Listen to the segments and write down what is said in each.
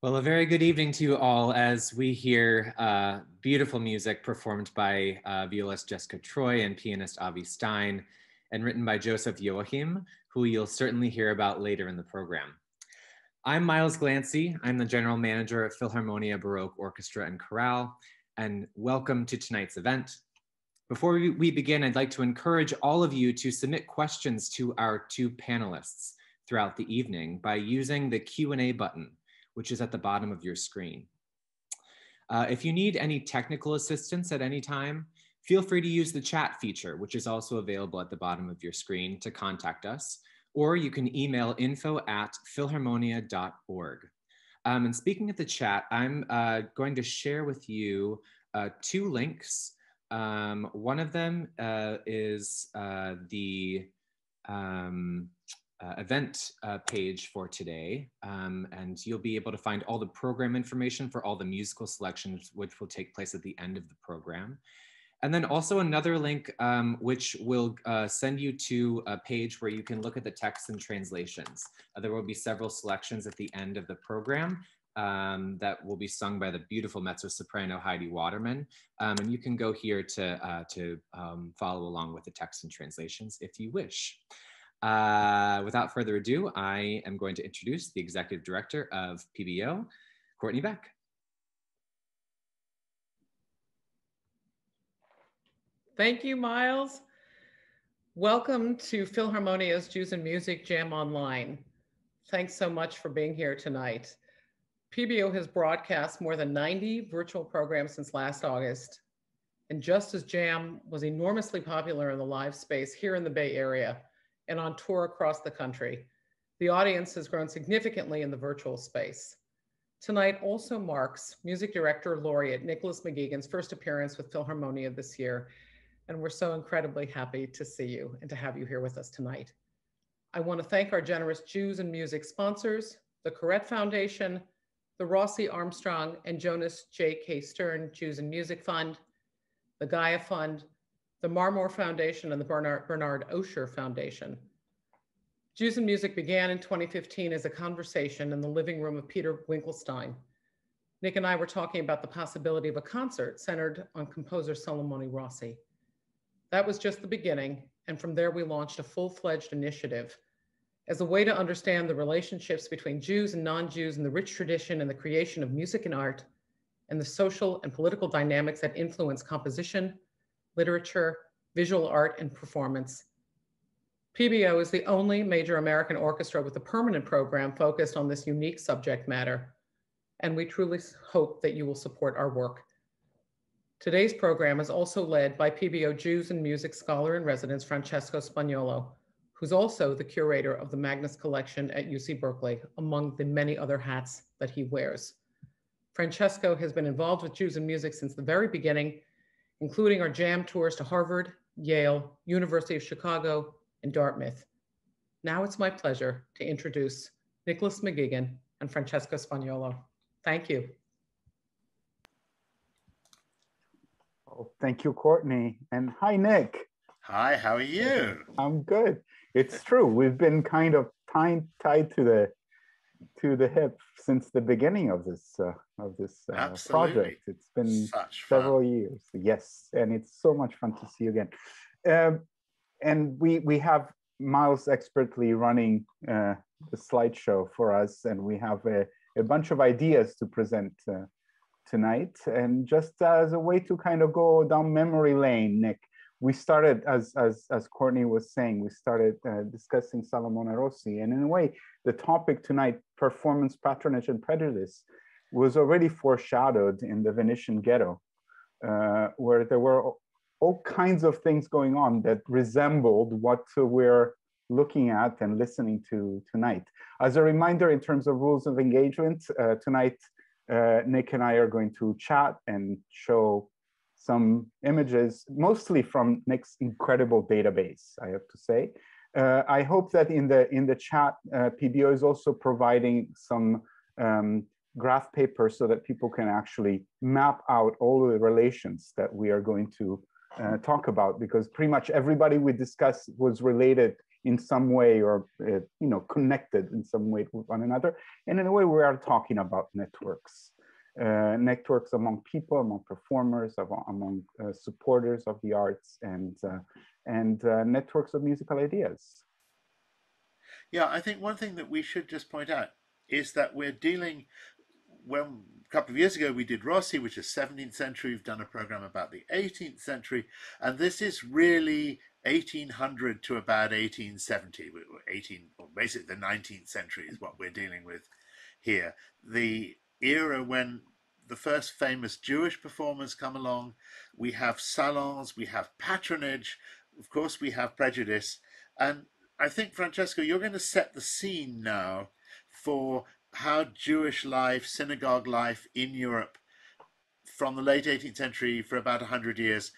Well, a very good evening to you all as we hear beautiful music performed by violist Jessica Troy and pianist Avi Stein, and written by Joseph Joachim, who you'll certainly hear about later in the program. I'm Miles Glancy. I'm the general manager of Philharmonia Baroque Orchestra and Chorale, and welcome to tonight's event. Before we begin, I'd like to encourage all of you to submit questions to our two panelists throughout the evening by using the Q&A button, which is at the bottom of your screen. If you need any technical assistance at any time, feel free to use the chat feature, which is also available at the bottom of your screen, to contact us, or you can email info@philharmonia.org. And speaking of the chat, I'm going to share with you two links. One of them is the event page for today, and you'll be able to find all the program information for all the musical selections which will take place at the end of the program. And then also another link which will send you to a page where you can look at the text and translations. There will be several selections at the end of the program that will be sung by the beautiful mezzo-soprano Heidi Waterman. And you can go here to follow along with the text and translations if you wish. Without further ado, I am going to introduce the Executive Director of PBO, Courtney Beck. Thank you, Miles. Welcome to Philharmonia's Jews and Music Jam Online. Thanks so much for being here tonight. PBO has broadcast more than 90 virtual programs since last August. And just as Jam was enormously popular in the live space here in the Bay Area and on tour across the country, the audience has grown significantly in the virtual space. Tonight also marks music director Laureate Nicholas McGegan's first appearance with Philharmonia this year, and we're so incredibly happy to see you and to have you here with us tonight. I want to thank our generous Jews and Music sponsors, the Corette Foundation, the Rossi Armstrong and Jonas J.K. Stern Jews and Music Fund, the Gaia Fund, the Marmor Foundation, and the Bernard Osher Foundation. Jews and Music began in 2015 as a conversation in the living room of Peter Winkelstein. Nick and I were talking about the possibility of a concert centered on composer Salomone Rossi. That was just the beginning, and from there we launched a full-fledged initiative as a way to understand the relationships between Jews and non-Jews in the rich tradition and the creation of music and art, and the social and political dynamics that influence composition, literature, visual art, and performance. PBO is the only major American orchestra with a permanent program focused on this unique subject matter, and we truly hope that you will support our work. Today's program is also led by PBO Jews and Music Scholar in Residence, Francesco Spagnolo, who's also the curator of the Magnus Collection at UC Berkeley, among the many other hats that he wears. Francesco has been involved with Jews and Music since the very beginning, including our jam tours to Harvard, Yale, University of Chicago, and Dartmouth. Now it's my pleasure to introduce Nicholas McGegan and Francesco Spagnolo. Thank you. Oh, thank you, Courtney. And hi, Nick. Hi, how are you? I'm good. It's true. We've been kind of tied to the hip since the beginning of this project. It's been several years. Yes, and it's so much fun to see you again. And we have Miles expertly running the slideshow for us, and we have a bunch of ideas to present tonight. And just as a way to kind of go down memory lane, Nick, we started, as Courtney was saying, we started discussing Salomone Rossi. And in a way, the topic tonight, performance, patronage, and prejudice, was already foreshadowed in the Venetian ghetto, where there were all kinds of things going on that resembled what we're looking at and listening to tonight. As a reminder, in terms of rules of engagement, tonight, Nick and I are going to chat and show some images, mostly from Nick's incredible database, I have to say. I hope that in the chat, PBO is also providing some graph paper so that people can actually map out all the relations that we are going to talk about, because pretty much everybody we discussed was related in some way or connected in some way with one another. And in a way, we are talking about networks. Networks among people, among performers, among supporters of the arts, and networks of musical ideas. Yeah, I think one thing that we should just point out is that we're dealing, well, a couple of years ago we did Rossi, which is 17th century. We've done a program about the 18th century, and this is really 1800 to about 1870, or basically the 19th century is what we're dealing with here. The era when the first famous Jewish performers come along. We have salons, we have patronage, of course we have prejudice. And I think, Francesco, you're going to set the scene now for how Jewish life, synagogue life in Europe from the late 18th century for about 100 years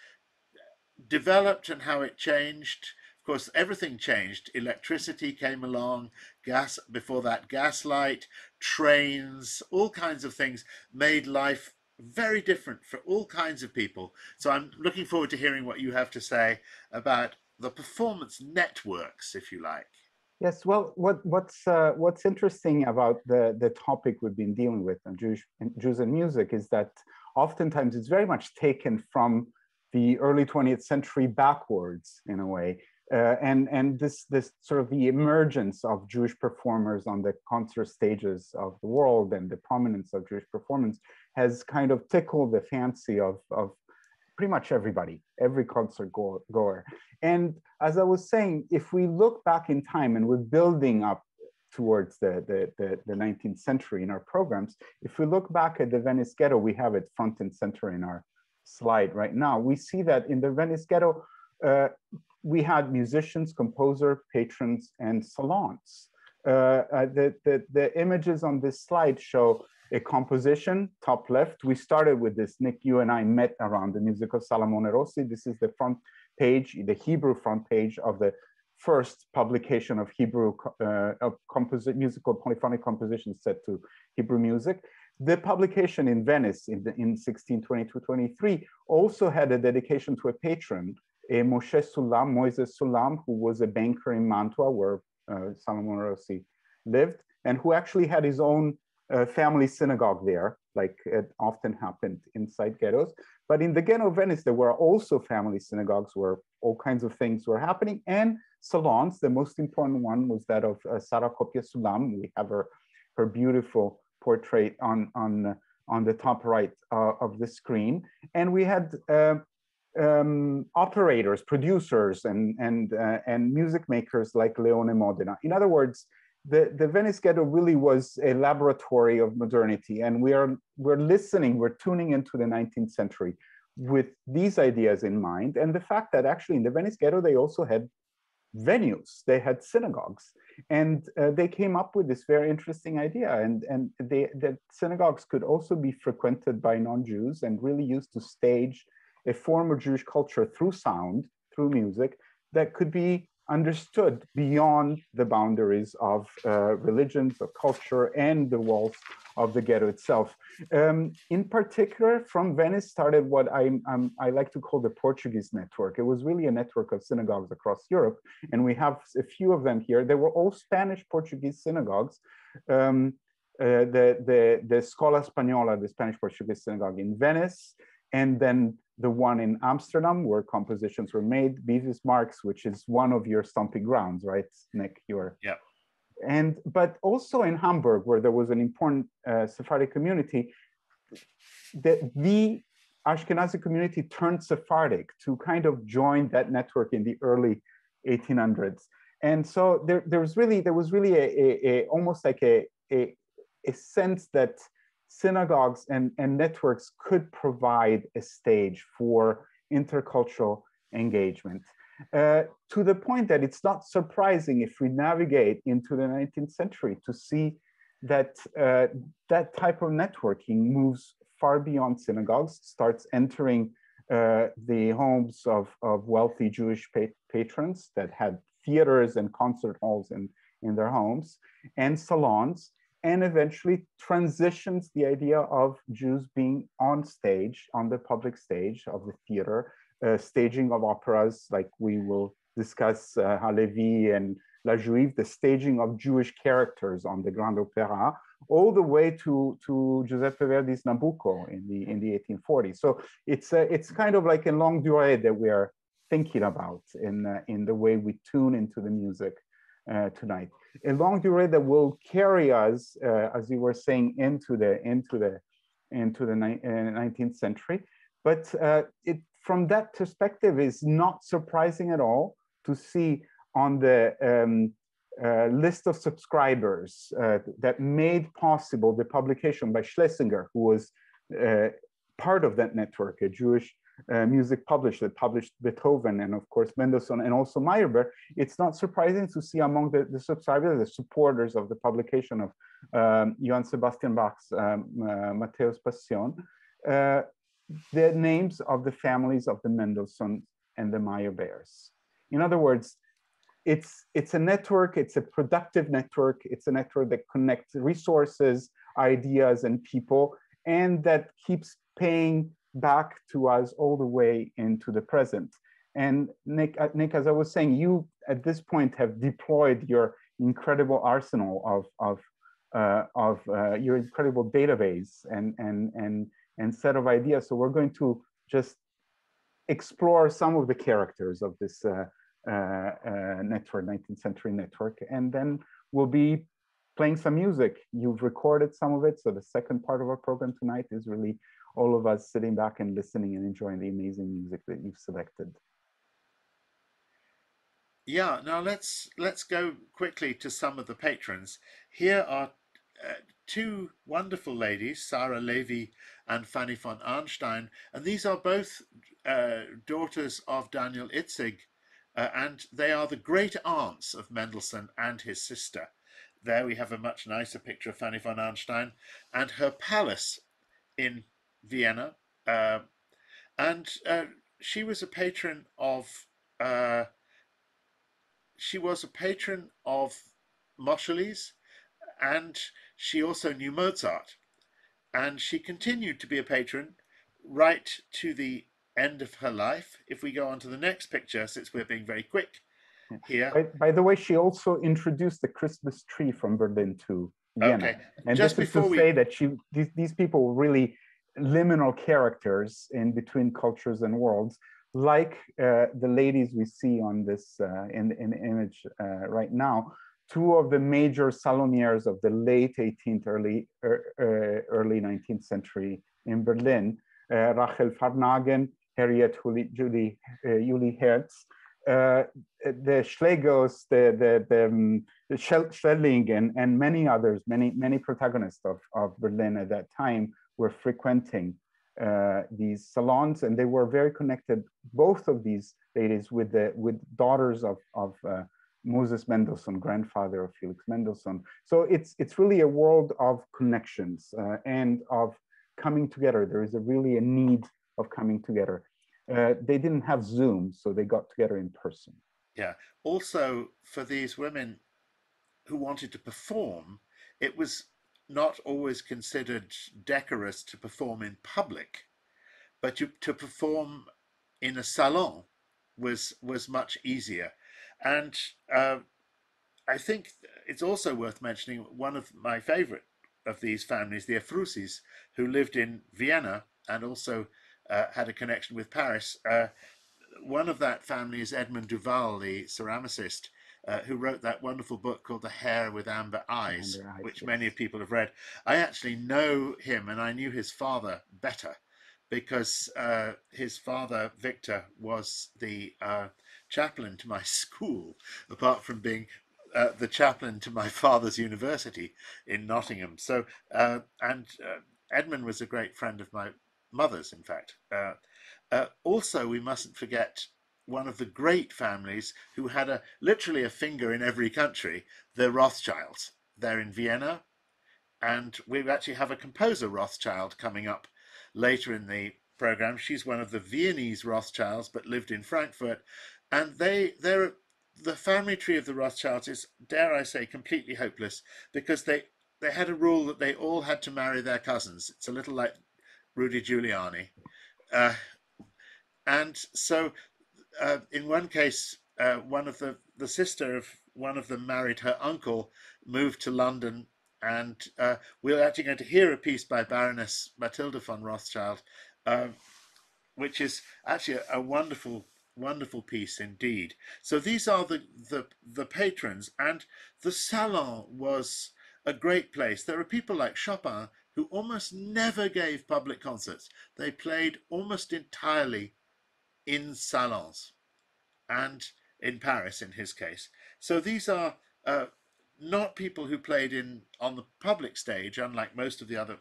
developed and how it changed. Of course, everything changed. Electricity came along, gas, before that, gaslight, trains, all kinds of things made life very different for all kinds of people. So I'm looking forward to hearing what you have to say about the performance networks, if you like. Yes, well, what's interesting about the topic we've been dealing with on Jews and Music is that oftentimes it's very much taken from the early 20th century backwards in a way. And this sort of the emergence of Jewish performers on the concert stages of the world and the prominence of Jewish performance has kind of tickled the fancy of pretty much everybody, every concert goer. And as I was saying, if we look back in time and we're building up towards the 19th century in our programs, if we look back at the Venice Ghetto, we have it front and center in our slide right now. We see that in the Venice Ghetto, we had musicians, composer, patrons, and salons. The images on this slide show a composition, top left. We started with this, Nick, you and I met around the music of Salamone Rossi. This is the front page, the Hebrew front page of the first publication of Hebrew musical polyphonic compositions set to Hebrew music. The publication in Venice in 1622-23 also had a dedication to a patron, a Moshe Sulam, Moises Sulam, who was a banker in Mantua, where Salamone Rossi lived, and who actually had his own family synagogue there, like it often happened inside ghettos. But in the ghetto of Venice, there were also family synagogues where all kinds of things were happening, and salons. The most important one was that of Sara Copia Sulam. We have her beautiful portrait on the top right of the screen. And we had operators, producers, and music makers like Leone Modena. In other words, the Venice Ghetto really was a laboratory of modernity, and we're listening, we're tuning into the 19th century with these ideas in mind, and the fact that actually in the Venice Ghetto they also had venues, they had synagogues, and they came up with this very interesting idea, and that synagogues could also be frequented by non-Jews and really used to stage a form of Jewish culture through sound, through music, that could be understood beyond the boundaries of religions, of culture, and the walls of the ghetto itself. In particular, from Venice started what I like to call the Portuguese network. It was really a network of synagogues across Europe, and we have a few of them here. They were all Spanish-Portuguese synagogues. The Scola Spagnola, the Spanish-Portuguese synagogue in Venice, and then the one in Amsterdam where compositions were made, Bevis Marks, which is one of your stomping grounds, right, Nick? But also in Hamburg, where there was an important Sephardic community, the Ashkenazi community turned Sephardic to kind of join that network in the early 1800s. And so there was really almost like a sense that synagogues and networks could provide a stage for intercultural engagement, to the point that it's not surprising if we navigate into the 19th century to see that that type of networking moves far beyond synagogues, starts entering the homes of wealthy Jewish patrons that had theaters and concert halls in their homes, and salons, and eventually transitions the idea of Jews being on stage, on the public stage of the theater, staging of operas, like we will discuss Halevi and La Juive, the staging of Jewish characters on the Grand Opera, all the way to Giuseppe Verdi's Nabucco in the 1840s. So it's kind of like a longue durée that we are thinking about in the way we tune into the music tonight. A longue durée that will carry us, as you were saying, into the 19th century. But from that perspective, is not surprising at all to see on the list of subscribers that made possible the publication by Schlesinger, who was part of that network, a Jewish music publisher that published Beethoven and of course Mendelssohn and also Meyerbeer. It's not surprising to see among the subscribers, the supporters of the publication of Johann Sebastian Bach's Matthäus Passion, the names of the families of the Mendelssohn and the Meyerbeers. In other words, it's a network, it's a productive network, it's a network that connects resources, ideas, and people, and that keeps paying back to us all the way into the present. And Nick, as I was saying, you at this point have deployed your incredible arsenal of your incredible database and set of ideas. So we're going to just explore some of the characters of this network, 19th century network, and then we'll be playing some music. You've recorded some of it, so the second part of our program tonight is really all of us sitting back and listening and enjoying the amazing music that you've selected. Yeah, now let's go quickly to some of the patrons. Here are two wonderful ladies, Sarah Levy and Fanny von Arnstein, and these are both daughters of Daniel Itzig, and they are the great aunts of Mendelssohn and his sister. There we have a much nicer picture of Fanny von Arnstein and her palace in Vienna, and she was a patron of Moscheles, and she also knew Mozart, and she continued to be a patron right to the end of her life. If we go on to the next picture, since we're being very quick here. By the way, she also introduced the Christmas tree from Berlin to Vienna. Okay. And just this is to say that these people were really liminal characters in between cultures and worlds, like the ladies we see on this in the image right now. Two of the major saloniers of the late 18th, early 19th century in Berlin, Rachel Varnhagen, Harriet Julie Hertz, the Schlegels, the Schelling, and many others, many protagonists of Berlin at that time were frequenting these salons, and they were very connected, both of these ladies, with daughters of Moses Mendelssohn, grandfather of Felix Mendelssohn. So it's really a world of connections and of coming together. There is really a need of coming together. They didn't have Zoom, so they got together in person. Yeah. Also, for these women who wanted to perform, it was not always considered decorous to perform in public, but to perform in a salon was much easier. And I think it's also worth mentioning one of my favorite of these families, the Ephrussis, who lived in Vienna and also had a connection with Paris. One of that family is Edmund Duvall, the ceramicist, who wrote that wonderful book called The Hare with Amber Eyes, which many people have read. I actually know him, and I knew his father better, because his father, Victor, was the chaplain to my school, apart from being the chaplain to my father's university in Nottingham. So, and Edmund was a great friend of my mother's, in fact. Also, we mustn't forget one of the great families who had literally a finger in every country, the Rothschilds. They're in Vienna, and we actually have a composer Rothschild coming up later in the program. She's one of the Viennese Rothschilds, but lived in Frankfurt, and the family tree of the Rothschilds is, dare I say, completely hopeless, because they had a rule that they all had to marry their cousins. It's a little like Rudy Giuliani. And so in one case, one of the sister of one of them married her uncle, moved to London, and we're actually going to hear a piece by Baroness Matilda von Rothschild, which is actually a wonderful piece indeed. So these are the patrons, and the salon was a great place. There are people like Chopin who almost never gave public concerts. They played almost entirely in salons, and in Paris in his case. So these are not people who played on the public stage, unlike most of the other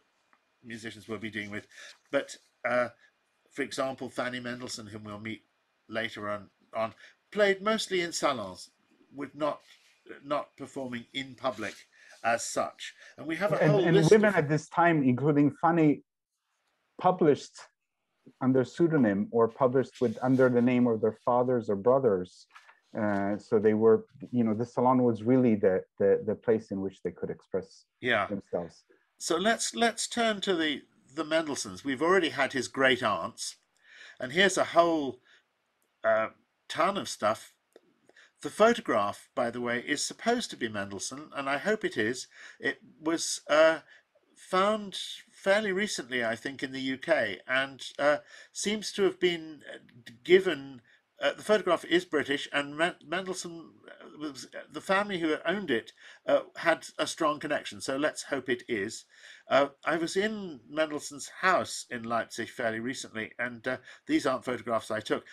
musicians we'll be dealing with, but for example, Fanny Mendelssohn, whom we'll meet later on, played mostly in salons, with not performing in public as such. And we have a whole list women at this time, including Fanny, published under pseudonym or published under the name of their fathers or brothers. So they were, the salon was really the place in which they could express themselves. So let's turn to the Mendelssohns. We've already had his great aunts, and here's a whole ton of stuff. The photograph, by the way, is supposed to be Mendelssohn, and I hope it is. It was found fairly recently, I think, in the UK, and seems to have been given the photograph is British, and Mendelssohn, the family who owned it, had a strong connection. So let's hope it is. I was in Mendelssohn's house in Leipzig fairly recently, and these aren't photographs I took.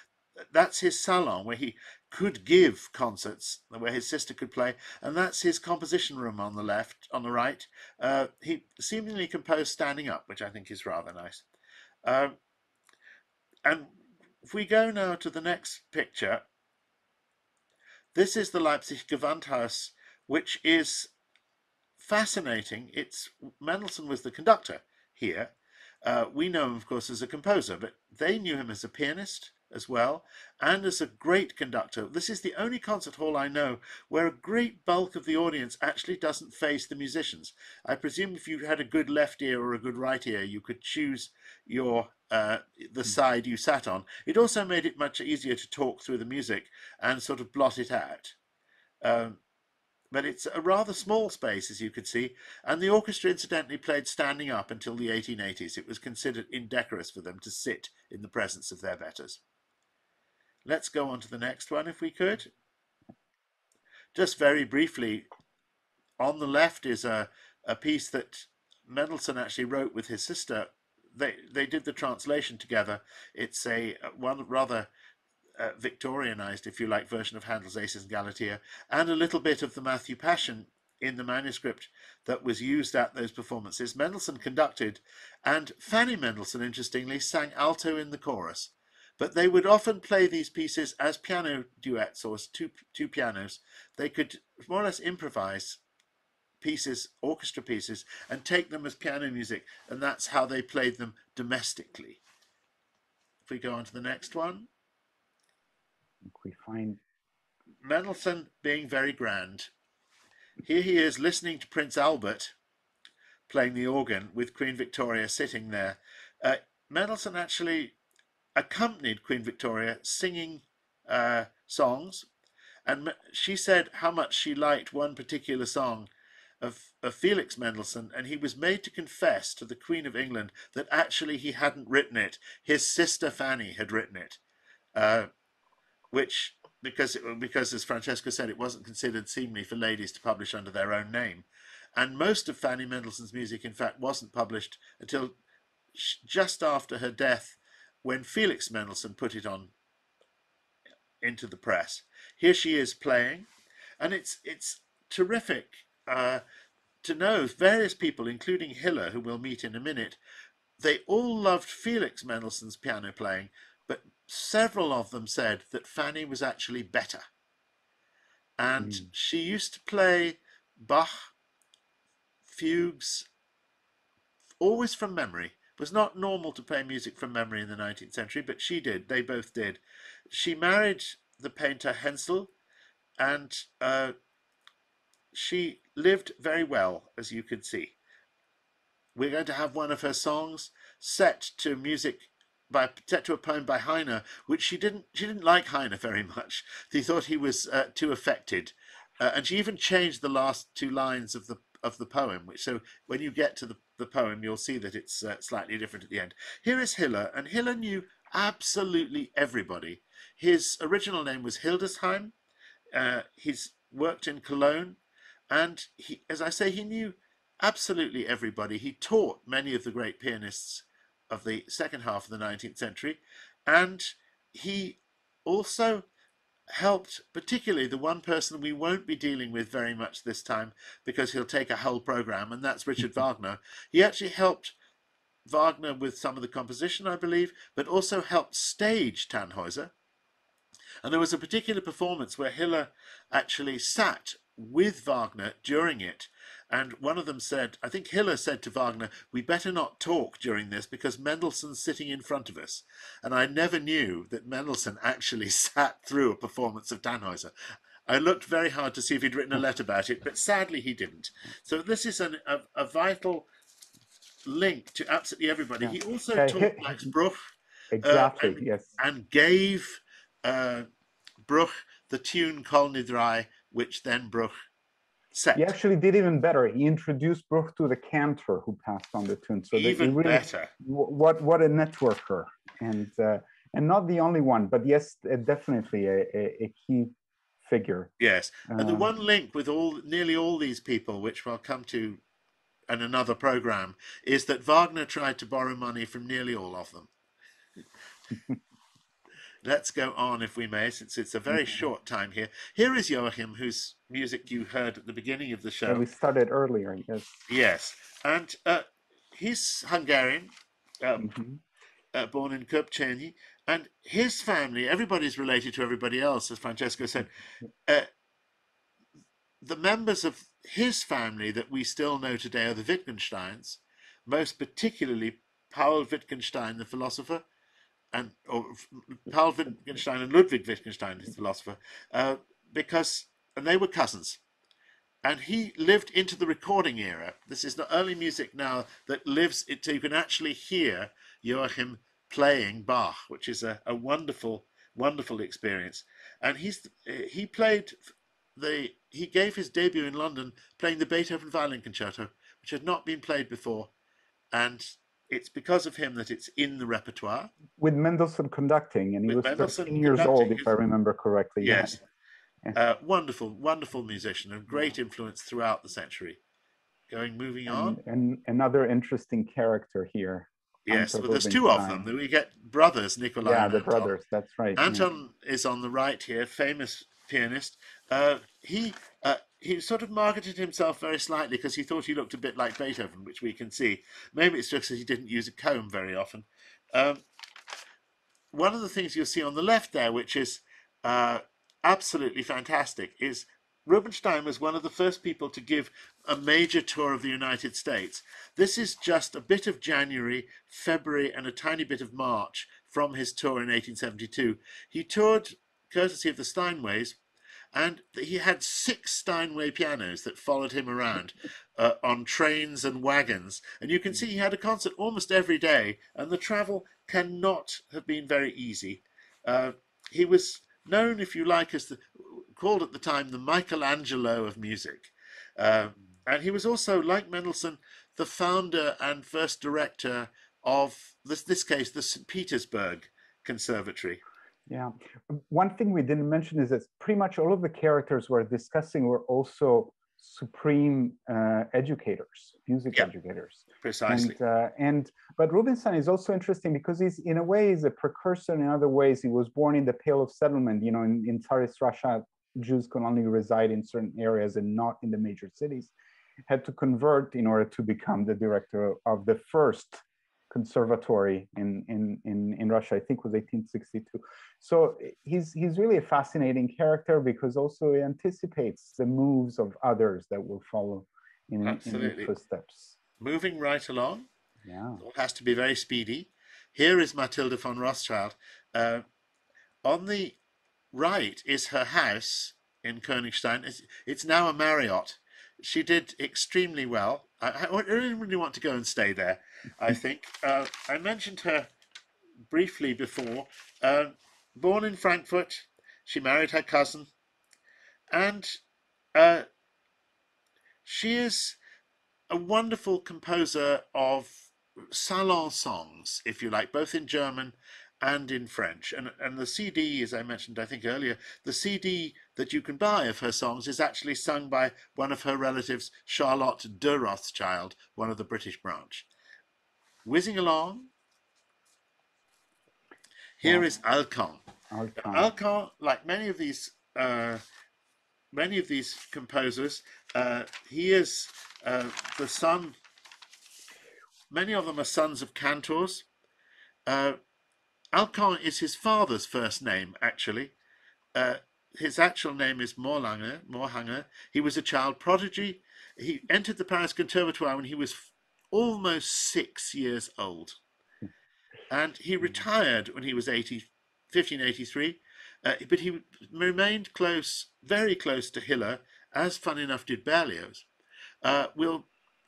That's his salon where he could give concerts, where his sister could play, and that's his composition room on the left. On the right, he seemingly composed standing up, which I think is rather nice. And if we go now to the next picture, this is the Leipzig of Antares, which is fascinating. It's Mendelssohn was the conductor here. We know him, of course, as a composer, but they knew him as a pianist as well, and as a great conductor. This is the only concert hall I know where a great bulk of the audience actually doesn't face the musicians. I presume if you had a good left ear or a good right ear, you could choose your the side you sat on. It also made it much easier to talk through the music and sort of blot it out. But it's a rather small space, as you could see, and the orchestra incidentally played standing up until the 1880s. It was considered indecorous for them to sit in the presence of their betters. Let's go on to the next one, if we could. Just very briefly, on the left is a piece that Mendelssohn actually wrote with his sister. They did the translation together. It's one rather Victorianized, if you like, version of Handel's Aces and Galatea, and a little bit of the Matthew Passion in the manuscript that was used at those performances. Mendelssohn conducted, and Fanny Mendelssohn, interestingly, sang alto in the chorus. But they would often play these pieces as piano duets, or as two pianos. They could more or less improvise pieces, orchestra pieces, and take them as piano music, and that's how they played them domestically. If we go on to the next one. We find Mendelssohn being very grand. Here he is listening to Prince Albert playing the organ with Queen Victoria sitting there. Mendelssohn actually accompanied Queen Victoria singing songs, and she said how much she liked one particular song of Felix Mendelssohn, and he was made to confess to the Queen of England that actually he hadn't written it. His sister Fanny had written it. Which, because as Francesco said, it wasn't considered seemly for ladies to publish under their own name. And most of Fanny Mendelssohn's music, in fact, wasn't published until just after her death, when Felix Mendelssohn put it on into the press. Here she is playing, and it's terrific to know various people, including Hiller, who we'll meet in a minute, they all loved Felix Mendelssohn's piano playing, but several of them said that Fanny was actually better. And she used to play Bach fugues always from memory. It was not normal to play music from memory in the 19th century, but she did. They both did. She married the painter Hensel, and she lived very well, as you could see. We're going to have one of her songs set to music set to a poem by Heine, which she didn't like Heine very much. She thought he was too affected, and she even changed the last two lines of the poem. Which, so when you get to the poem, you'll see that it's slightly different at the end. Here is Hiller, and Hiller knew absolutely everybody. His original name was Hildesheim. He's worked in Cologne, and he, as I say, he knew absolutely everybody. He taught many of the great pianists of the second half of the 19th century, and he also helped particularly the one person we won't be dealing with very much this time, because he'll take a whole program, and that's Richard Wagner. He actually helped Wagner with some of the composition, I believe, but also helped stage Tannhäuser. And there was a particular performance where Hiller actually sat with Wagner during it, and one of them said, I think Hiller said to Wagner, we better not talk during this because Mendelssohn's sitting in front of us. And I never knew that Mendelssohn actually sat through a performance of Tannhäuser. I looked very hard to see if he'd written a letter about it, but sadly he didn't. So this is a vital link to absolutely everybody. He also taught Max Bruch, exactly, yes, and gave Bruch the tune Kol Nidrai, which then Bruch set. He actually did even better. He introduced Bruch to the cantor who passed on the tune. So even really, better. What a networker. And and not the only one, but yes, definitely a key figure. Yes, and the one link with nearly all these people, which we'll come to in another program, is that Wagner tried to borrow money from nearly all of them. Let's go on, if we may, since it's a very short time here. Here is Joachim, whose music you heard at the beginning of the show. Yeah, we started earlier, yes. Yes, and he's Hungarian, born in Köpchenyi, and his family, everybody's related to everybody else, as Francesco said. The members of his family that we still know today are the Wittgensteins, most particularly Paul Wittgenstein, the philosopher, or Paul Wittgenstein and Ludwig Wittgenstein, the philosopher, and they were cousins. And he lived into the recording era. This is the early music now that lives, so you can actually hear Joachim playing Bach, which is a wonderful, wonderful experience. And he gave his debut in London playing the Beethoven Violin Concerto, which had not been played before. And it's because of him that it's in the repertoire. With Mendelssohn conducting, and he was 13 years old, if I remember correctly. Yes. Yeah. Wonderful, wonderful musician, and great influence throughout the century. Moving on. And another interesting character here. Yes, well, there's two of them. We get brothers, Nikolai and the Anton. brothers, that's right. Anton is on the right here, famous pianist. He sort of marketed himself very slightly because he thought he looked a bit like Beethoven, which we can see. Maybe it's just that he didn't use a comb very often. One of the things you'll see on the left there, which is absolutely fantastic, is Rubinstein was one of the first people to give a major tour of the United States. This is just a bit of January, February, and a tiny bit of March from his tour in 1872. He toured courtesy of the Steinways, and he had 6 Steinway pianos that followed him around on trains and wagons. And you can see he had a concert almost every day, and the travel cannot have been very easy. He was known, if you like, as called at the time the Michelangelo of music. And he was also, like Mendelssohn, the founder and first director of, this case, the St. Petersburg Conservatory. Yeah. One thing we didn't mention is that pretty much all of the characters we're discussing were also supreme educators, music educators. Precisely. But Rubinstein is also interesting because he's, in a way, he's a precursor. In other ways, he was born in the Pale of Settlement. You know, in Tsarist Russia, Jews could only reside in certain areas and not in the major cities. Had to convert in order to become the director of the first conservatory in Russia. I think it was 1862. So he's really a fascinating character because also he anticipates the moves of others that will follow in his footsteps. Moving right along. Yeah. It has to be very speedy. Here is Matilda von Rothschild. On the right is her house in Königstein. It's now a Marriott. She did extremely well. I really want to go and stay there, I think. I mentioned her briefly before. Born in Frankfurt, she married her cousin. And she is a wonderful composer of salon songs, if you like, both in German and in French. And the CD, as I mentioned, I think earlier, the CD that you can buy of her songs is actually sung by one of her relatives, Charlotte de Rothschild, one of the British branch. Whizzing along, here is Alkan. Alkan, like many of these composers, he is the son. Many of them are sons of cantors. Alkan is his father's first name, actually. His actual name is Moorhanger. He was a child prodigy. He entered the Paris Conservatoire when he was almost 6 years old. And he retired when he was 1583. But he remained close, very close to Hiller, as fun enough did Berlioz.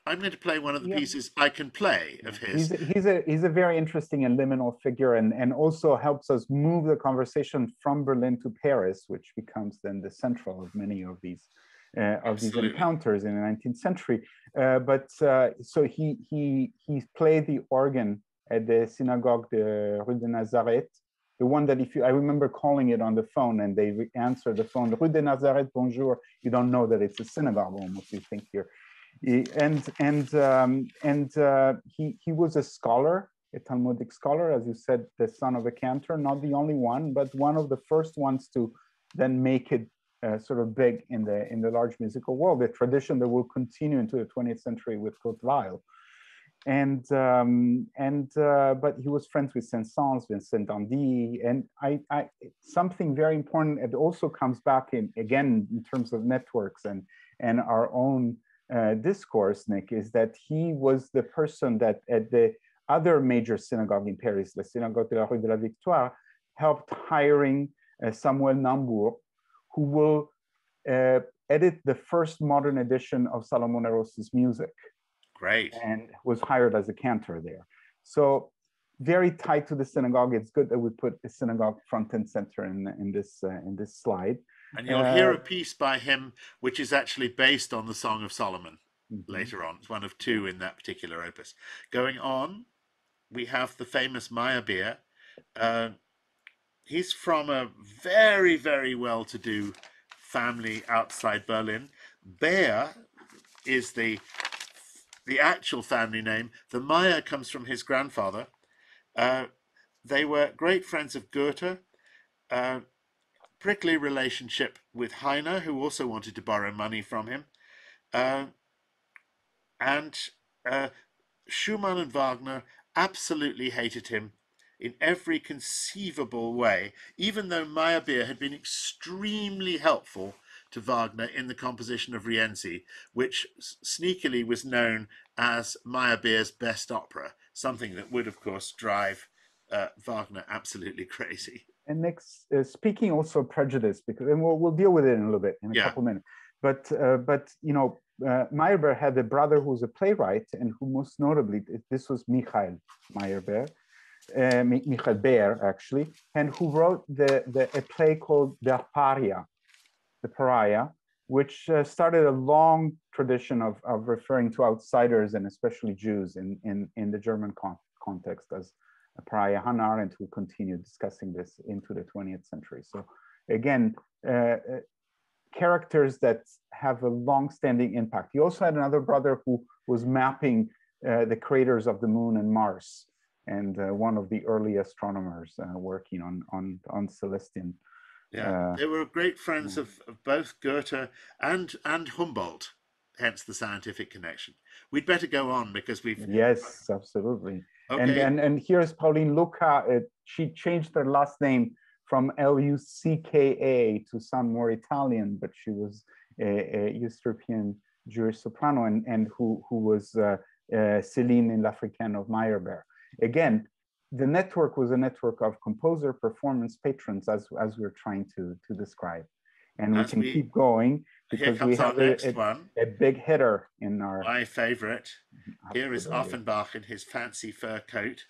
I'm going to play one of the pieces I can play of his. He's a very interesting and liminal figure, and also helps us move the conversation from Berlin to Paris, which becomes then the central of many of these encounters in the 19th century. So he played the organ at the synagogue de Rue de Nazareth the one that I remember calling it on the phone and they answer the phone, Rue de Nazareth, bonjour. You don't know that it's a synagogue almost, you think here. He was a scholar, a Talmudic scholar, as you said, the son of a cantor, not the only one, but one of the first ones to then make it sort of big in the large musical world, a tradition that will continue into the 20th century with Claude Weill. But he was friends with Saint-Saëns, Vincent d'Indy, and something very important. It also comes back again in terms of networks and our own discourse, Nick, is that he was the person that at the other major synagogue in Paris, the Synagogue de la Rue de la Victoire, helped hiring Samuel Nambour, who will edit the first modern edition of Salomon Eros's music. Great. And was hired as a cantor there. So very tied to the synagogue. It's good that we put the synagogue front and center in this slide. And you'll hear a piece by him, which is actually based on the Song of Solomon later on. It's one of two in that particular opus. Going on, we have the famous Meyerbeer. He's from a very, very well-to-do family outside Berlin. Beer is the actual family name. The Meyer comes from his grandfather. They were great friends of Goethe. Prickly relationship with Heine, who also wanted to borrow money from him. And Schumann and Wagner absolutely hated him in every conceivable way, even though Meyerbeer had been extremely helpful to Wagner in the composition of Rienzi, which sneakily was known as Meyerbeer's best opera, something that would, of course, drive Wagner absolutely crazy. And next, speaking also of Prejudice, because and we'll deal with it in a little bit, in a couple minutes. But you know, Meyerbeer had a brother who was a playwright, and who most notably, this was Michael Meyerbeer, Michael Beer actually, and who wrote a play called Der Paria, the Pariah, which started a long tradition of referring to outsiders and especially Jews in the German context as a pariah. Hannah Arendt will continue discussing this into the 20th century. So again, characters that have a long-standing impact. He also had another brother who was mapping the craters of the moon and Mars, and one of the early astronomers working on Celestian. Yeah, they were great friends of both Goethe and Humboldt, hence the scientific connection. We'd better go on because we've... Yes, absolutely. Okay. And here's Pauline Lucca. She changed her last name from Lucka to sound more Italian, but she was a East European Jewish soprano and who was Céline in l'Africaine of Meyerbeer. Again, the network was a network of composer, performance, patrons, as we're trying to describe. And we can keep going because we have a big hitter in our... My favorite. Here is Offenbach in his fancy fur coat.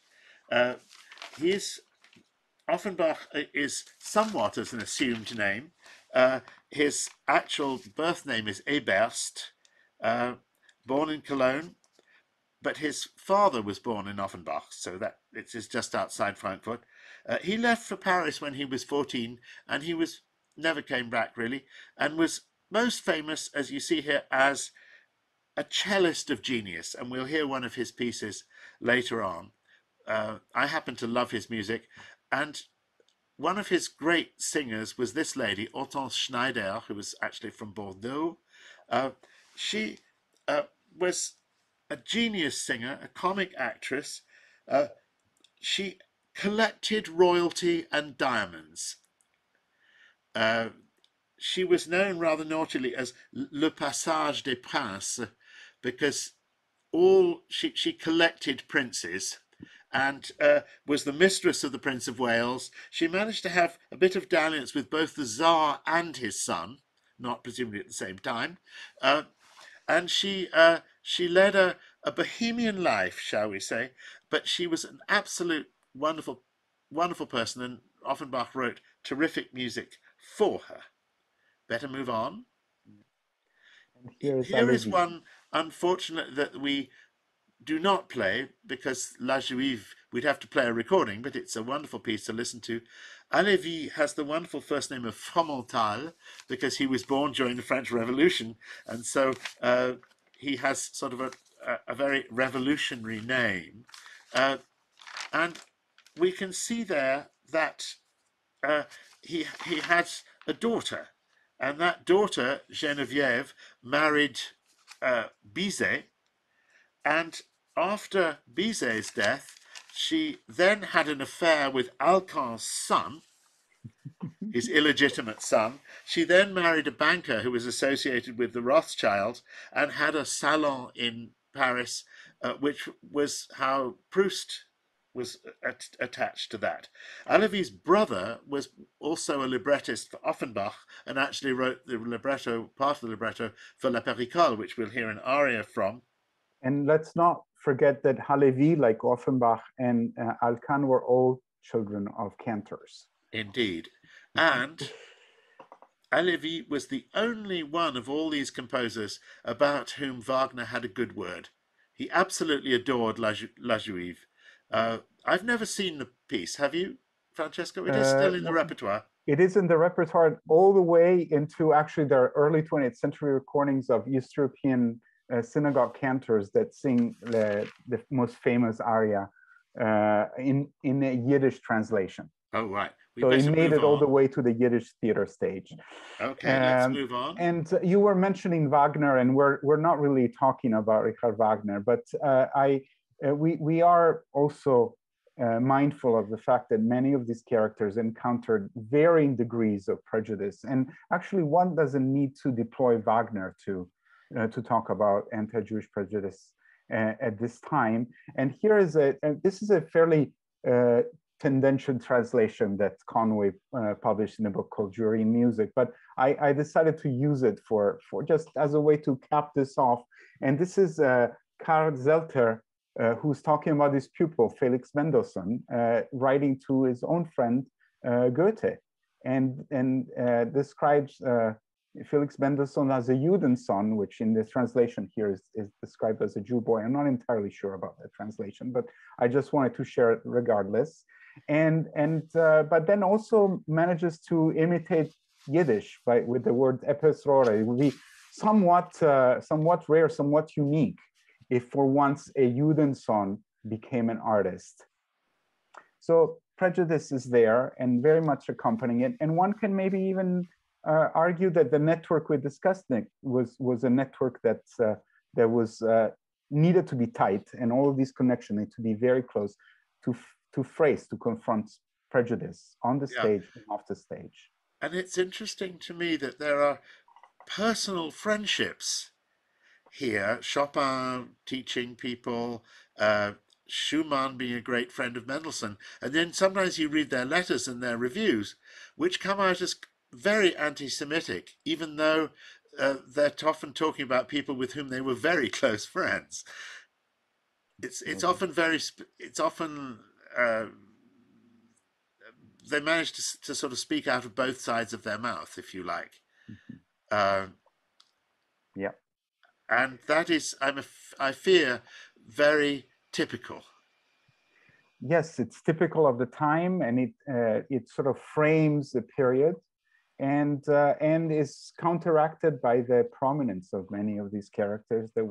Offenbach is somewhat as an assumed name. His actual birth name is Eberst, born in Cologne. But his father was born in Offenbach, so that it's just outside Frankfurt. He left for Paris when he was 14, and he never came back really, and was most famous, as you see here, as a cellist of genius. And we'll hear one of his pieces later on. I happen to love his music, and one of his great singers was this lady, Otto Schneider, who was actually from Bordeaux. She was a genius singer, a comic actress. She collected royalty and diamonds. She was known rather naughtily as Le Passage des Princes because she collected princes and was the mistress of the Prince of Wales. She managed to have a bit of dalliance with both the Tsar and his son, not presumably at the same time. And she led a bohemian life, shall we say, but she was an absolute wonderful person, and Offenbach wrote terrific music for her. Better move on. Here is one, unfortunate that we do not play, because La Juive, we'd have to play a recording, but it's a wonderful piece to listen to. Halévy has the wonderful first name of Fromental, because he was born during the French Revolution, and so he has sort of a very revolutionary name. And we can see there that he has a daughter, and that daughter, Geneviève, married Bizet, and after Bizet's death, she then had an affair with Alkan's son, his illegitimate son. She then married a banker who was associated with the Rothschilds and had a salon in Paris, which was how Proust was attached to that. Halévy's brother was also a librettist for Offenbach and actually wrote the libretto, part of the libretto for La Péricole, which we'll hear an aria from. And let's not forget that Halévy, like Offenbach and Alkan, were all children of cantors. Indeed. And Halévy was the only one of all these composers about whom Wagner had a good word. He absolutely adored La Juive. I've never seen the piece. Have you, Francesco? It is still in the repertoire. It is in the repertoire all the way into actually the early 20th century recordings of East European synagogue cantors that sing the most famous aria in a Yiddish translation. Oh, right. So he made it all the way to the Yiddish theater stage. Okay, let's move on. And you were mentioning Wagner, and we're not really talking about Richard Wagner, but we are also mindful of the fact that many of these characters encountered varying degrees of prejudice. And actually, one doesn't need to deploy Wagner to talk about anti-Jewish prejudice at this time. And here is this is a fairly tendential translation that Conway published in a book called Jury in Music, but I decided to use it for just as a way to cap this off. And this is Karl Zelter, who's talking about his pupil, Felix Mendelssohn, writing to his own friend, Goethe, and describes Felix Mendelssohn as a Judensohn, which in the translation here is described as a Jew boy. I'm not entirely sure about the translation, but I just wanted to share it regardless. But then also manages to imitate Yiddish with the word epes rore. It would be somewhat rare, somewhat unique if for once a Judensohn became an artist. So prejudice is there and very much accompanying it. And one can maybe even argue that the network we discussed, Nick, was a network that was needed to be tight, and all of these connections need to be very close to phrase, to confront prejudice on the stage and off the stage. And it's interesting to me that there are personal friendships here. Chopin teaching people, Schumann being a great friend of Mendelssohn, and then sometimes you read their letters and their reviews, which come out as very anti-Semitic, even though they're often talking about people with whom they were very close friends. It's often they manage to sort of speak out of both sides of their mouth, if you like. Yeah. And that is, I fear, very typical. Yes, it's typical of the time, and it sort of frames the period, and is counteracted by the prominence of many of these characters that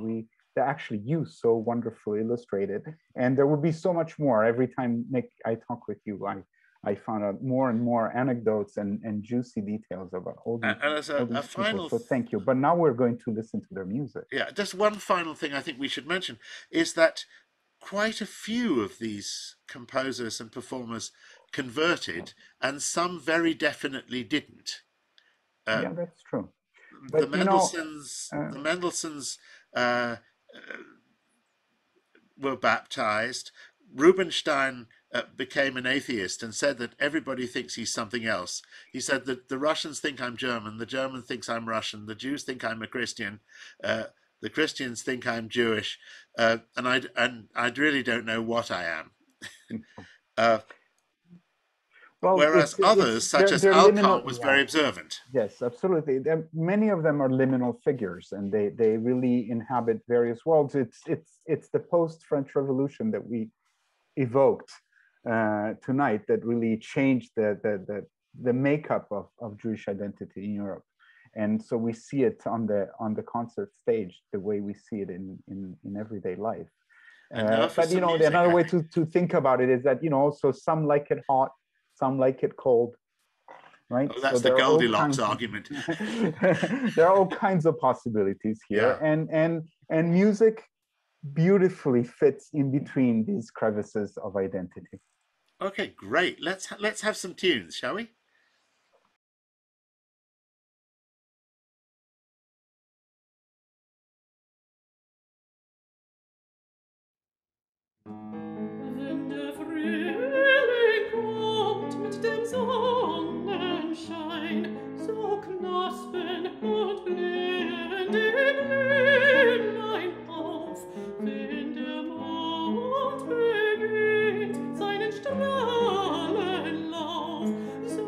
actually use so wonderfully illustrated. And there will be so much more every time, Nick, I talk with you. I found out more and more anecdotes and juicy details about all these, and as a final, so thank you. But now we're going to listen to their music. Yeah, just one final thing I think we should mention is that quite a few of these composers and performers converted, and some very definitely didn't. Yeah, that's true. But the Mendelssohns were baptized. Rubinstein became an atheist and said that everybody thinks he's something else. He said that the Russians think I'm German, the German thinks I'm Russian, the Jews think I'm a Christian, the Christians think I'm Jewish, and I really don't know what I am. Well, whereas others, such as Alkan, was very observant. Yes, absolutely. Many of them are liminal figures, and they really inhabit various worlds. It's the post-French Revolution that we evoked tonight that really changed the makeup of Jewish identity in Europe. And so we see it on the concert stage the way we see it in everyday life. But you know, another way to think about it is that, you know, also some like it hot, some like it cold, right? Oh, that's so the Goldilocks argument. There are all kinds of possibilities here, yeah. And music beautifully fits in between these crevices of identity. Okay, great. Let's have some tunes, shall we? Strahlenlauf, so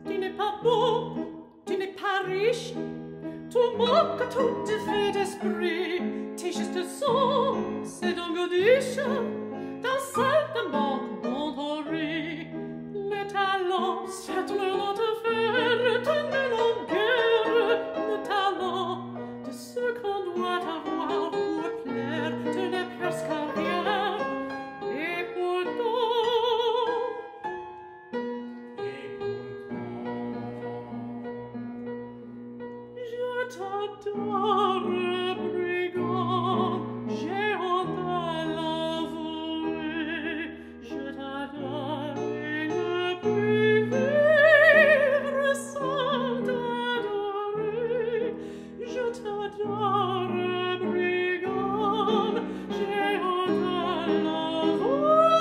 Tu n'es pas beau, tu n'es pas riche, tu manques tout fait d'esprit, tes gestes sont, c'est d'un godiche, d'un certain manque dont on rit. Le talent, c'est le nom de faire, tenez longueur, le talent de ce qu'on doit avoir pour plaire, tenez presque rien, et pourtant, je t'adore, brigand, j'ai honte à l'avouer, je t'adore et ne puis vivre sans t'adorer, je t'adore, brigand, j'ai honte à l'avouer,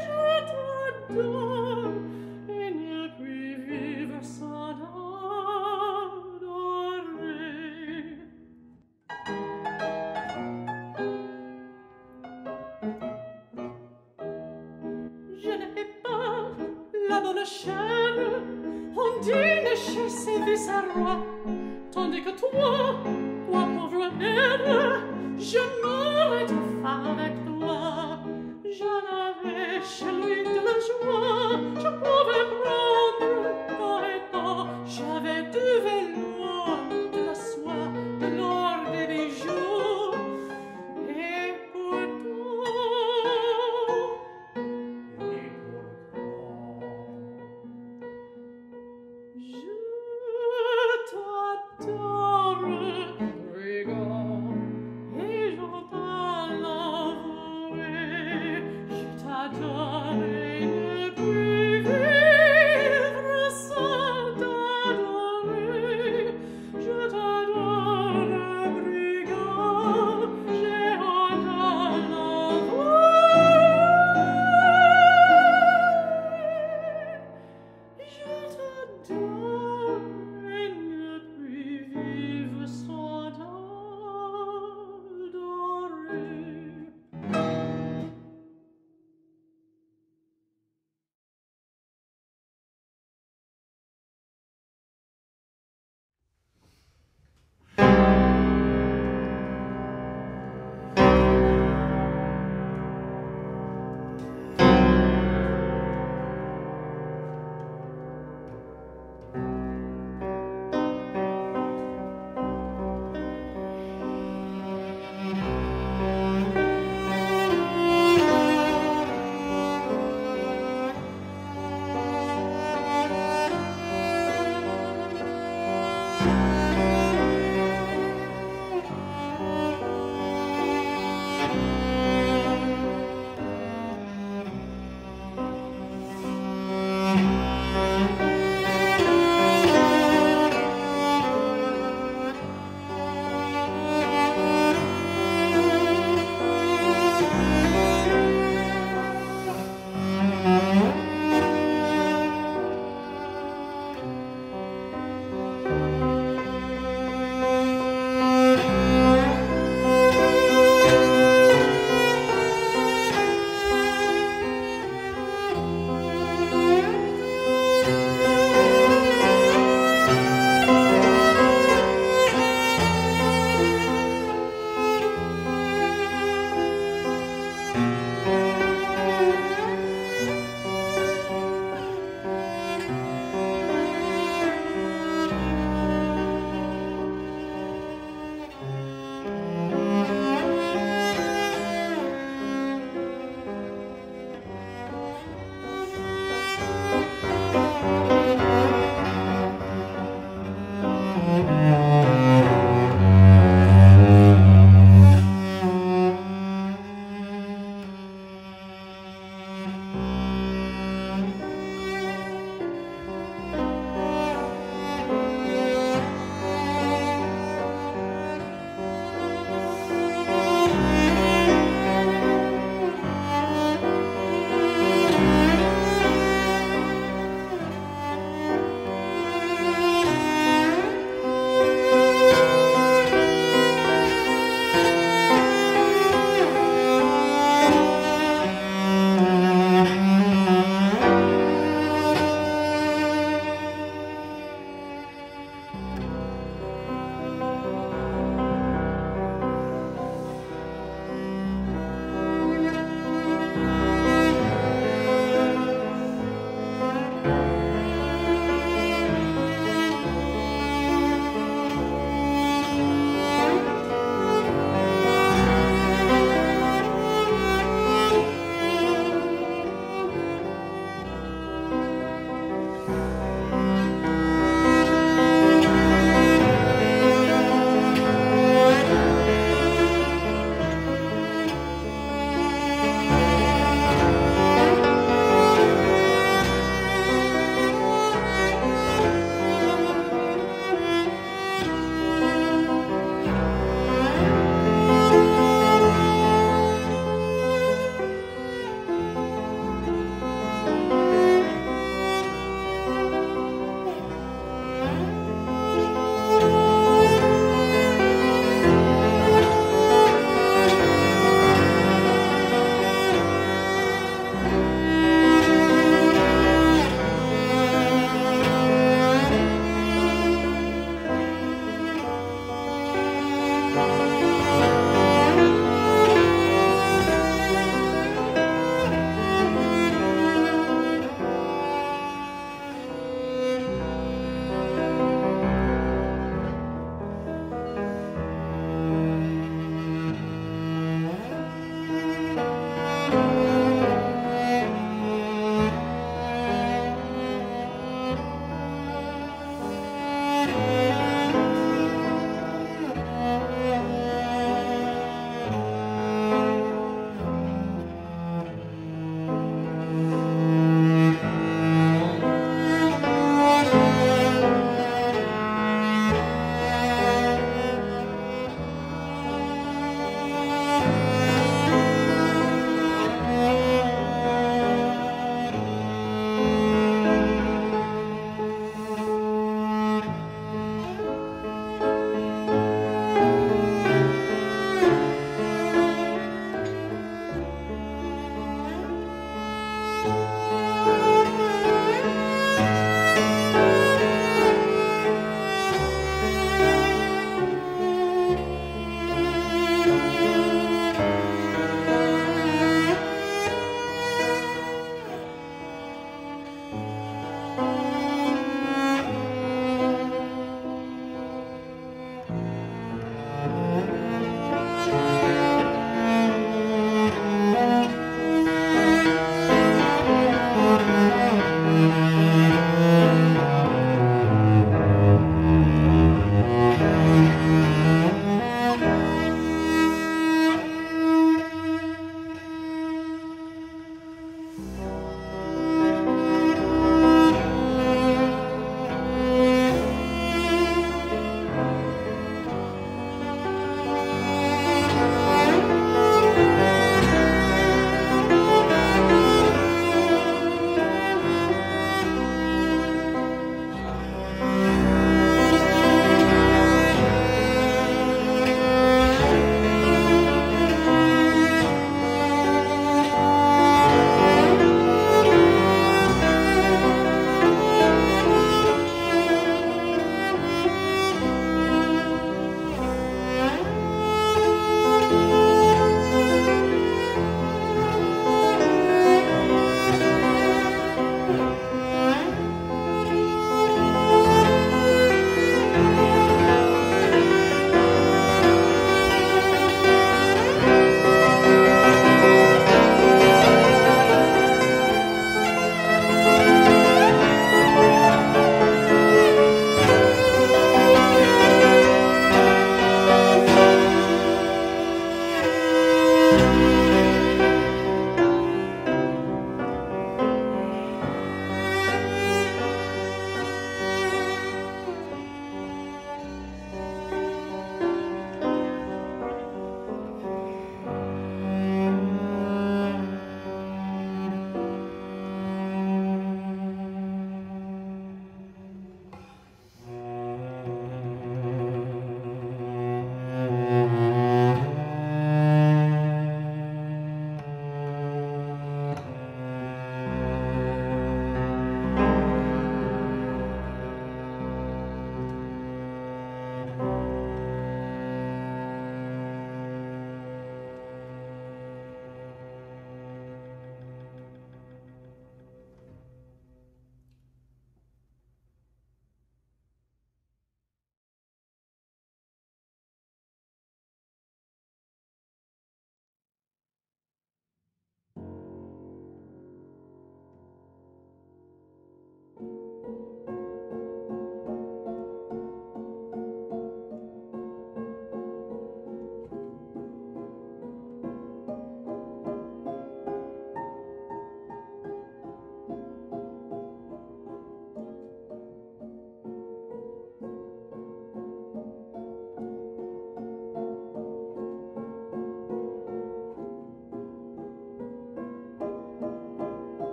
je t'adore et ne puis vivre sans t'adorer. Je n'ai pas la bonne chair, on dîne chez ses vice-rois, tandis que toi, pauvre mère, je mourrais de faim avec toi. J'en avais chez lui de la joie, je pouvais prendre temps et temps, j'avais du velours, de la soie, de l'or, des bijoux, et pourtant, je t'adore, brigand, et j'entends l'avouer, je t'adore et ne puis vivre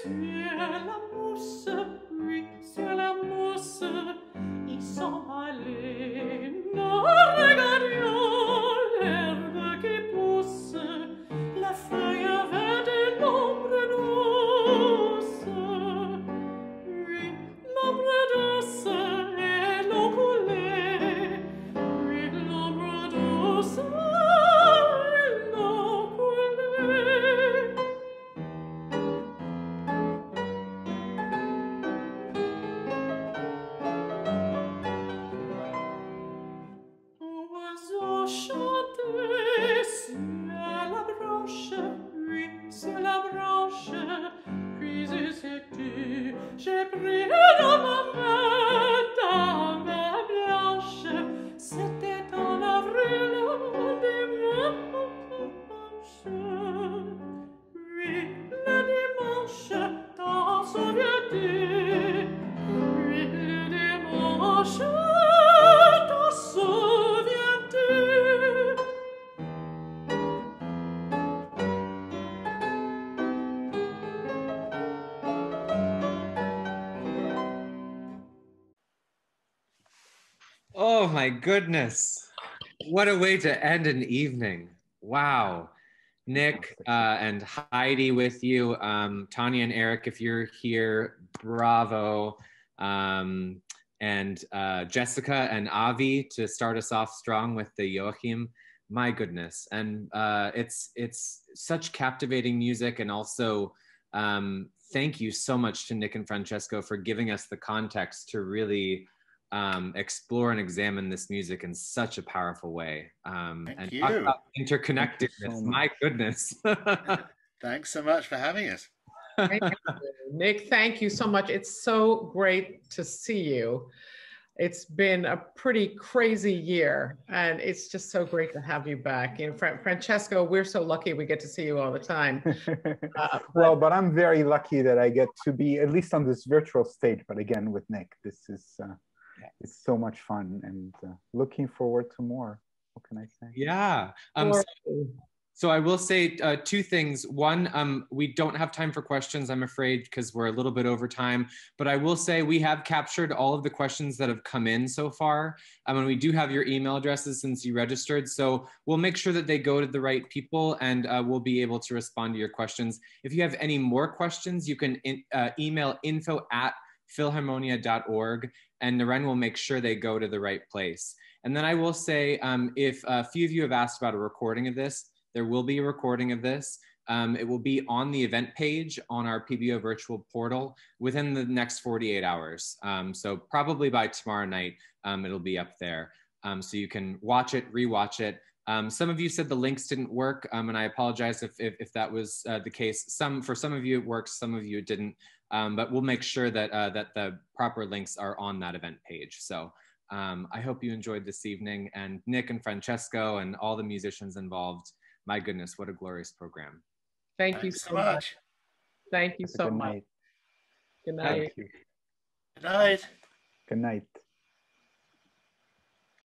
Sur la mousse, oui, sur la mousse, il j'ai pris dans ma main ta main blanche, c'était en avril dimanche. Oui, le dimanche, t'en souviens-tu? Oui, le dimanche, t'en souviens-tu? Oh my goodness. What a way to end an evening. Wow. Nick and Heidi with you. Tanya and Eric, if you're here, bravo. And Jessica and Avi to start us off strong with the Joachim. My goodness. And it's such captivating music. And also thank you so much to Nick and Francesco for giving us the context to really explore and examine this music in such a powerful way. And talk about interconnectedness. So my goodness. Thanks so much for having us. Nick, thank you so much. It's so great to see you. It's been a pretty crazy year, and it's just so great to have you back. You know, Francesco, we're so lucky we get to see you all the time. Well, but I'm very lucky that I get to be at least on this virtual stage. But again, with Nick, this is it's so much fun, and looking forward to more. What can I say? Yeah. So I will say two things. One, we don't have time for questions, I'm afraid, because we're a little bit over time. But I will say we have captured all of the questions that have come in so far. And we do have your email addresses since you registered. So we'll make sure that they go to the right people, and we'll be able to respond to your questions. If you have any more questions, you can email info@philharmonia.org, and Naren will make sure they go to the right place. And then I will say, if a few of you have asked about a recording of this, there will be a recording of this. It will be on the event page on our PBO virtual portal within the next 48 hours. So probably by tomorrow night, it'll be up there. So you can watch it, rewatch it. Some of you said the links didn't work, and I apologize if that was the case. For some of you it works, some of you it didn't. But we'll make sure that, that the proper links are on that event page. So I hope you enjoyed this evening, and Nick and Francesco and all the musicians involved. My goodness, what a glorious program. Thank you so much. Thank you so much. Good night. Good night. Good night.